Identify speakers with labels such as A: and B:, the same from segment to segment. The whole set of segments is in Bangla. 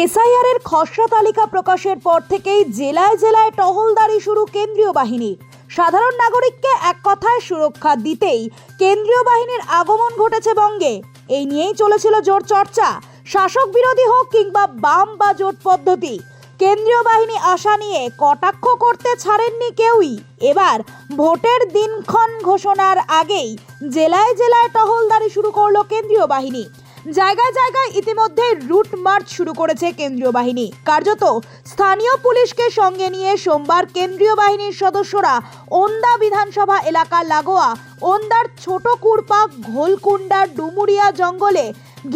A: এসআইআর এর খসড়া তালিকা প্রকাশের পর থেকেই জেলায় জেলায় টহলদারি শুরু কেন্দ্রীয় বাহিনীর। সাধারণ নাগরিককে এক কথায় সুরক্ষা দিতেই কেন্দ্রীয় বাহিনীর আগমন ঘটেছে বঙ্গে। এই নিয়েই চলেছিল জোর চর্চা, শাসক বিরোধী হোক কিংবা বাম বা জোট পদ্ধতি। কেন্দ্রীয় বাহিনী আসা নিয়ে কটাক্ষ করতে ছাড়েননি কেউই। এবার ভোটের দিনক্ষণ ঘোষণার আগেই জেলায় জেলায় টহলদারি শুরু করলো কেন্দ্রীয় বাহিনী। জায়গায় জায়গায় ইতিমধ্যে রুট মার্চ শুরু করেছে কেন্দ্রীয় বাহিনী। কার্যত স্থানীয় পুলিশকে সঙ্গে নিয়ে সোমবার কেন্দ্রীয় বাহিনীর সদস্যরা ওন্দা বিধানসভা এলাকা লাগোয়া ওন্দার ছোট কুরপাক ঘোলকুন্ডার ডুমুরিয়া জঙ্গলে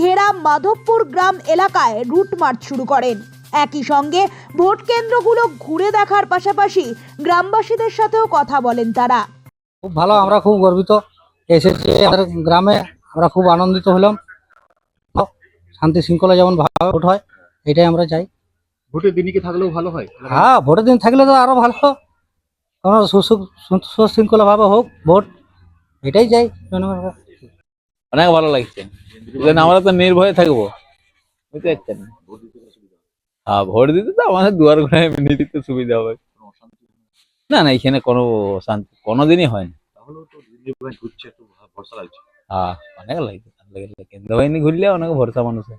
A: ঘেরা মাধবপুর গ্রাম এলাকায় রুট মার্চ শুরু করেন। একই সঙ্গে ভোট কেন্দ্রগুলো ঘুরে দেখার পাশাপাশি গ্রামবাসীদের সাথেও কথা বলেন তারা।
B: খুব ভালো, আমরা খুব গর্বিত এসেছে আমাদের গ্রামে। আমরা খুব আনন্দিত হলাম। শান্তি শৃঙ্খলা যেমন ভালো ভোট হয় এটাই আমরা চাই।
C: ভোটের দিনই কি থাকলেও ভালো হয়?
B: হ্যাঁ, ভোটের দিন থাকলে তো আরো ভালো, কোনো সুশৃঙ্খলা ভাবে হোক ভোট, এটাই চাই জনগণের।
D: অনেক ভালো লাগছে, আমরা তো নির্ভয়ে থাকবো, বুঝতে পারছেন। হ্যাঁ, ভোট দিতে তো আমাদের দুয়ার ঘরে এমনি দিতে সুবিধা হবে। না না, এখানে কোনো অশান্তি কোনোদিনই হয়নি। হ্যাঁ, অনেক লাগছে। কেন্দ্র বাহিনী ঘুরলে অনেক ভরসা মানুষের।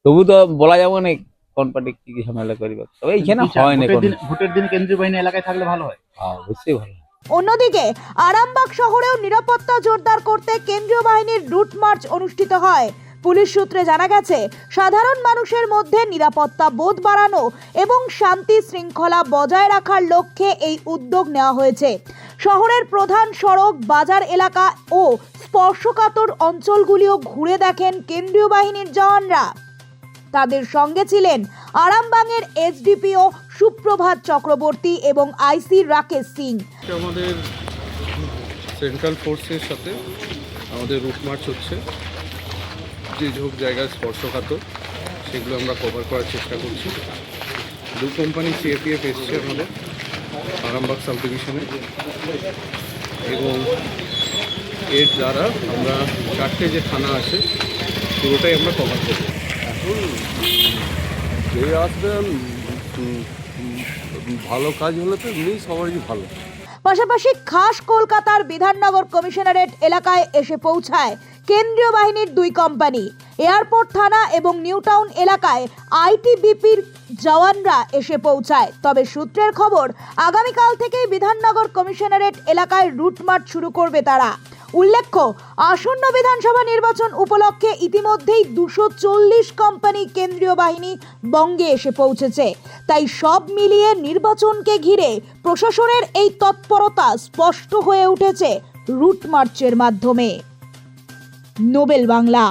D: তবু তো বলা যাবো না কোন পার্টি কি ঝামেলা করবে, তবে এখানে হয় না।
C: ভোটের দিন কেন্দ্রীয় বাহিনী এলাকায় থাকলে ভালো হয়।
D: হ্যাঁ, অবশ্যই ভালো।
A: অন্যদিকে আরামবাগ শহরেও নিরাপত্তা জোরদার করতে কেন্দ্রীয় বাহিনীর রুট মার্চ অনুষ্ঠিত হয়। পুলিশ সূত্রে জানা গেছে, সাধারণ মানুষের মধ্যে নিরাপত্তা বোধ বাড়ানো এবং শান্তি শৃঙ্খলা বজায় রাখার লক্ষ্যে এই উদ্যোগ নেওয়া হয়েছে। শহরের প্রধান সড়ক, বাজার এলাকা ও স্পর্শকাতর অঞ্চলগুলিও ঘুরে দেখেন কেন্দ্রীয় বাহিনীর জওয়ানরা। তাদের সঙ্গে ছিলেন আরামবাগের এসডিপিও সুপ্রভাত চক্রবর্তী এবং আইসি রাকেশ সিং।
E: আমাদের সেন্ট্রাল ফোর্সের সাথে আমাদের রুট মার্চ হচ্ছে। যে সব জায়গায় স্পর্শকাতর সেগুলো আমরা কভার করার চেষ্টা করছি। দু কোম্পানি সিএপিএফ এসছে আমাদের আরামবাগ সাব ডিভিশনে, এবং এর দ্বারা আমরা 4টে যে থানা আছে পুরোটাই আমরা কভার করব। এখন যে আসবে ভালো কাজ হলে তো এমনি সবারই ভালো।
A: পাশাপাশি খাস কলকাতার বিধাননগর কমিশনারেট এলাকায় এসে পৌঁছায় কেন্দ্রীয় বাহিনীর দুই কোম্পানি। এয়ারপোর্ট থানা এবং নিউ টাউন এলাকায় আইটিবিপির জওয়ানরা এসে পৌঁছায়। তবে সূত্রের খবর, আগামীকাল থেকেই বিধাননগর কমিশনারেট এলাকায় রুট মার্চ শুরু করবে তারা। উল্লেখ্য, আসন্ন বিধানসভা নির্বাচন উপলক্ষে ইতিমধ্যেই 240 কোম্পানি কেন্দ্রীয় বাহিনী বঙ্গে এসে পৌঁছেছে। তাই সব মিলিয়ে নির্বাচনকে ঘিরে প্রশাসনের এই তৎপরতা স্পষ্ট হয়ে উঠেছে রুট মার্চের মাধ্যমে। নোবেল বাংলা।